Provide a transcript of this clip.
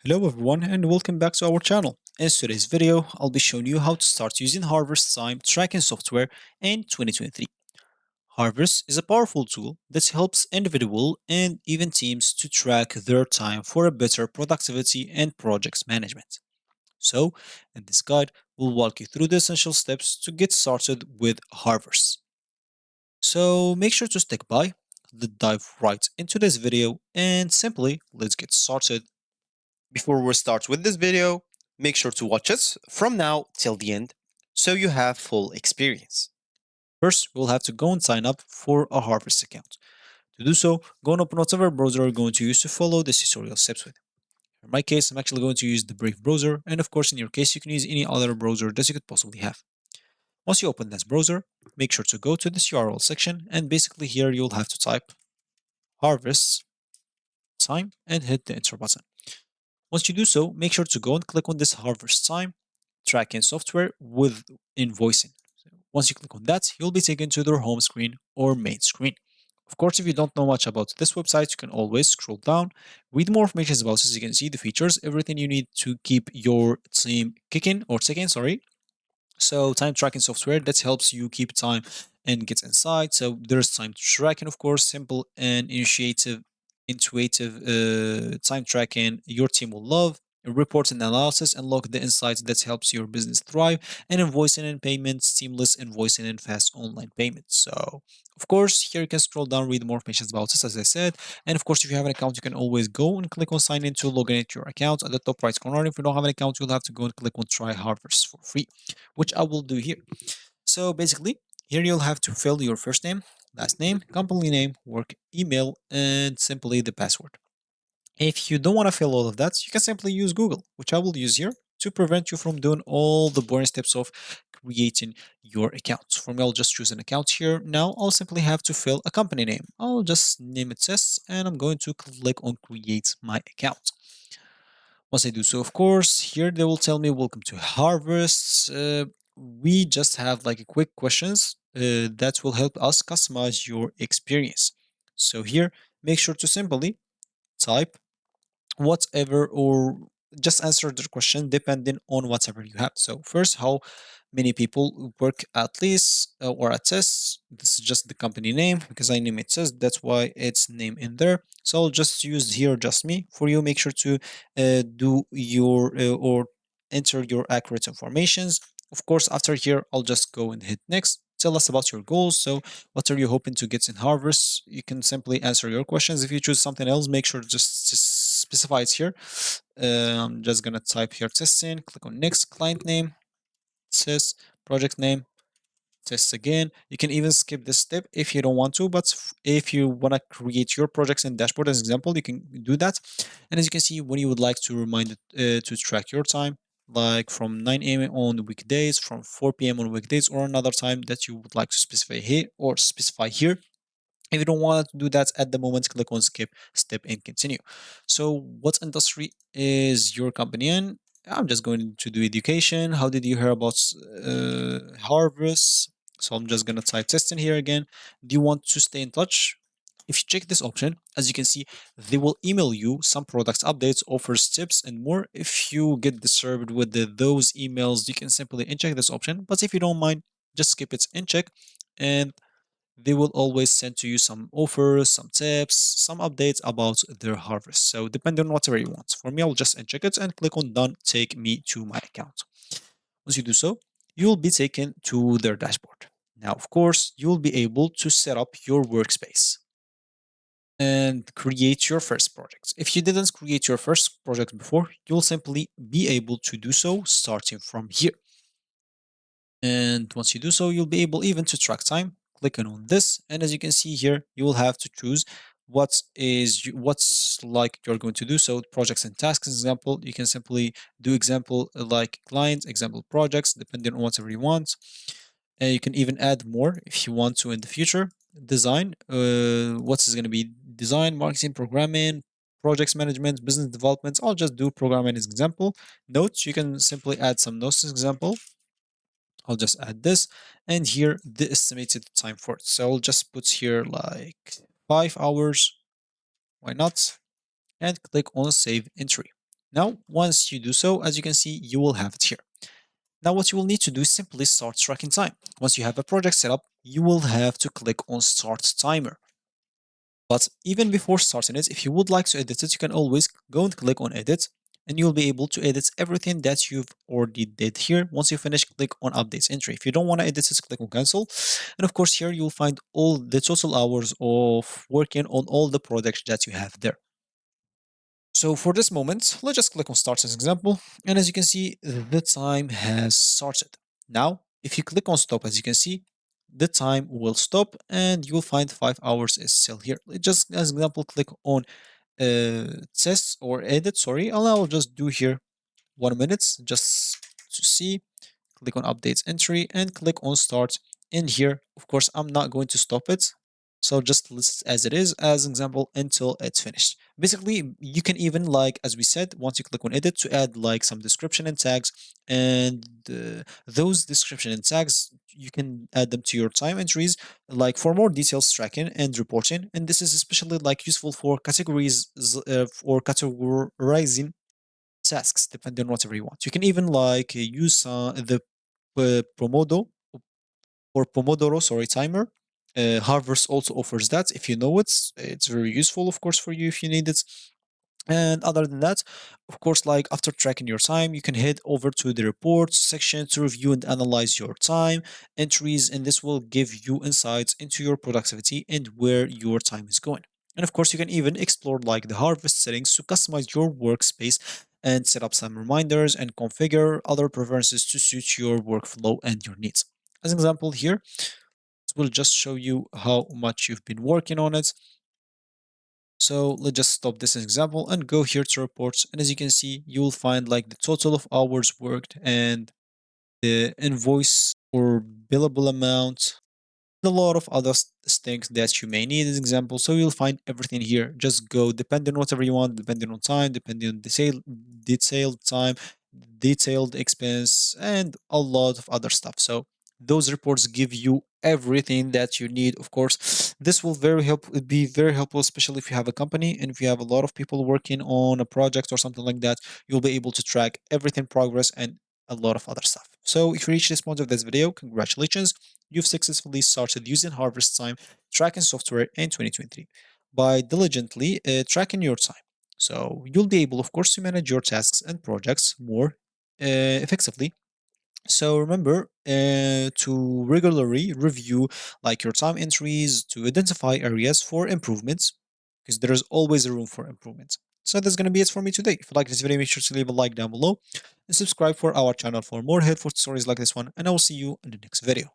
Hello everyone and welcome back to our channel. In today's video, I'll be showing you how to start using Harvest time tracking software in 2023. Harvest is a powerful tool that helps individuals and even teams to track their time for a better productivity and projects management. So, in this guide, we'll walk you through the essential steps to get started with Harvest. So, make sure to stick by, let's dive right into this video, and simply let's get started. Before we start with this video, make sure to watch us from now till the end so you have full experience. First, we'll have to go and sign up for a Harvest account. To do so, go and open whatever browser you're going to use to follow this tutorial steps with. In my case, I'm actually going to use the Brave browser, and of course, in your case, you can use any other browser that you could possibly have. Once you open this browser, make sure to go to this URL section, and basically here you'll have to type Harvest time and hit the enter button. Once you do so, make sure to go and click on this Harvest time tracking software with invoicing. Once you click on that, you'll be taken to their home screen or main screen. Of course, if you don't know much about this website, you can always scroll down, read more information about this. You can see the features, everything you need to keep your team kicking or ticking, sorry. So time tracking software that helps you keep time and get inside. So there's time tracking, of course, simple and intuitive time tracking your team will love. Reports and analysis unlock the insights that helps your business thrive, and invoicing and payments, seamless invoicing and fast online payments. So, of course, here you can scroll down, read more information about this, as I said. And of course, if you have an account, you can always go and click on sign in to log in into your account at the top right corner. If you don't have an account, you'll have to go and click on try Harvest for free, which I will do here. So basically, here you'll have to fill your first name, last name, company name, work email, and simply the password. If you don't want to fill all of that, you can simply use Google, which I will use here to prevent you from doing all the boring steps of creating your account. For me, I'll just choose an account here. Now I'll simply have to fill a company name. I'll just name it Test, and I'm going to click on create my account. Once I do so, of course, here they will tell me welcome to Harvest. We just have like a quick questions that will help us customize your experience. So here, make sure to simply type whatever or just answer the question depending on whatever you have. So first, how many people work at least or at test. This is just the company name because I name it says that's why it's name in there. So I'll just use here just me. For you, make sure to do your or enter your accurate informations. Of course, after here, I'll just go and hit next. Tell us about your goals. So, what are you hoping to get in Harvest? You can simply answer your questions. If you choose something else, make sure just specify it here. I'm just gonna type here testing. Click on next. Client name, test, project name, test again. You can even skip this step if you don't want to, but if you want to create your projects and dashboard as an example, you can do that. And as you can see, when you would like to remind it to track your time, like from 9 a.m. on weekdays, from 4 p.m. on weekdays, or another time that you would like to specify here. If you don't want to do that at the moment, click on skip step and continue. So what industry is your company in? I'm just going to do education. How did you hear about Harvest? So I'm just going to type testing here again. Do you want to stay in touch? If you check this option, as you can see, they will email you some products updates, offers, tips, and more. If you get disturbed with those emails, you can simply uncheck this option. But if you don't mind, just skip it and check. And they will always send to you some offers, some tips, some updates about their harvest. So depending on whatever you want. For me, I'll just uncheck it and click on done, take me to my account. Once you do so, you will be taken to their dashboard. Now, of course, you will be able to set up your workspace and create your first project. If you didn't create your first project before, you'll simply be able to do so starting from here. And once you do so, you'll be able even to track time. Clicking on this, and as you can see here, you will have to choose what's like you're going to do. So projects and tasks example, you can simply do example like clients, example projects, depending on whatever you want. And you can even add more if you want to in the future. Design, what is going to be design, marketing, programming, projects management, business development. I'll just do programming as example. Notes, you can simply add some notes as example. I'll just add this and here the estimated time for it. So I'll just put here like 5 hours. Why not? And click on save entry. Now, once you do so, as you can see, you will have it here. Now, what you will need to do is simply start tracking time. Once you have a project set up, you will have to click on Start Timer. But even before starting it, if you would like to edit it, you can always go and click on Edit, and you'll be able to edit everything that you've already did here. Once you finish, click on Updates Entry. If you don't want to edit it, click on Cancel. And of course, here you'll find all the total hours of working on all the projects that you have there. So for this moment, let's just click on Start as an example. And as you can see, the time has started. Now, if you click on Stop, as you can see, the time will stop and you will find 5 hours is still here. Just as an example, click on Test or Edit, sorry, and I'll just do here 1 minute just to see. Click on Updates Entry and click on Start. In here, of course, I'm not going to stop it. So just list it as it is, as an example, until it's finished. Basically, you can even, like, as we said, once you click on Edit, to add like some description and tags. And those description and tags, you can add them to your time entries, like for more details tracking and reporting. And this is especially like useful for categories or categorizing tasks, depending on whatever you want. You can even like use the Pomodoro, sorry, timer. Harvest also offers that. If you know it, it's very useful, of course, for you if you need it. And other than that, of course, like after tracking your time, you can head over to the reports section to review and analyze your time entries, and this will give you insights into your productivity and where your time is going. And of course, you can even explore like the harvest settings to customize your workspace and set up some reminders and configure other preferences to suit your workflow and your needs. As an example here, it will just show you how much you've been working on it. So let's just stop this example and go here to reports. And as you can see, you will find like the total of hours worked and the invoice or billable amount, a lot of other things that you may need as example. So you'll find everything here. Just go depending on whatever you want, depending on time, depending on detailed time, detailed expense, and a lot of other stuff. So those reports give you everything that you need. Of course, this will be very helpful, especially if you have a company and if you have a lot of people working on a project or something like that. You'll be able to track everything progress and a lot of other stuff. So if you reach this point of this video, congratulations. You've successfully started using Harvest Time tracking software in 2023 by diligently tracking your time. So you'll be able, of course, to manage your tasks and projects more effectively. So remember to regularly review like your time entries to identify areas for improvements, because there is always a room for improvement. So that's going to be it for me today. If you like this video, make sure to leave a like down below and subscribe for our channel for more helpful stories like this one. And I will see you in the next video.